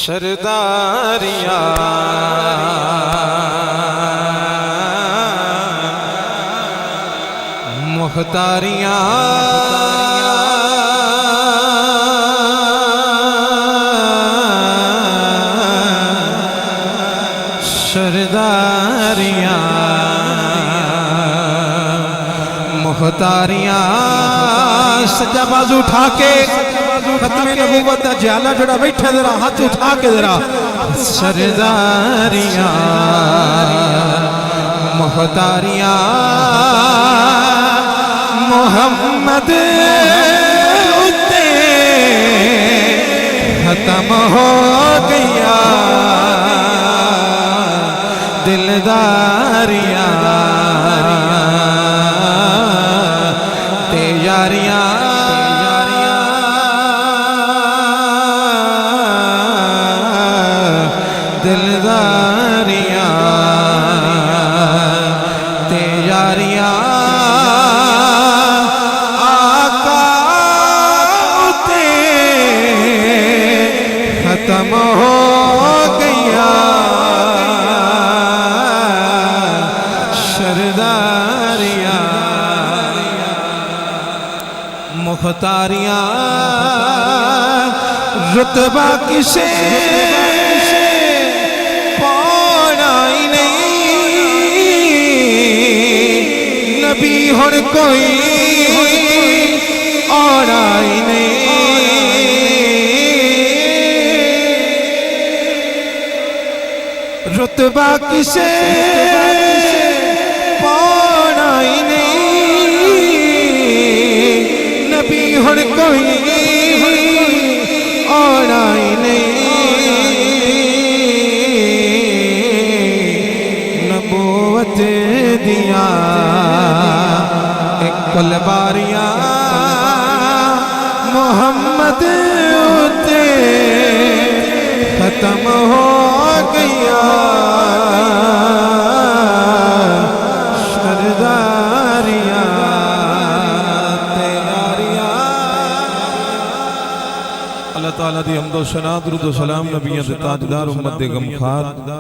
सरदारिया मुख्तारिया सरदारिया मुख्तारिया सज्जा बाजू उठा के खत्मे नबूवत दा जाला जड़ा बैठा जरा हाथ उठा के जरा सरदारिया मुख्तारिया मोहम्मद उत्ते खत्म हो गया दिलदारिया तेजारिया दिलदारिया तेजारिया आका उते खत्म हो गया सरदारिया मुख्तारिया रुतबा किसे नबी हुण कोई और आई नहीं रुतबा किसे पाना ही नहीं नबी हुण कोई और आई नहीं नबूवत दिया कुलबारिया मोहम्मद उते खत्म हो गया सरदारिया तेजारिया अल्लाह ताला दी हम्दो सना दुरूद सलाम नबियां दे ताजदार उम्मत दे गमखार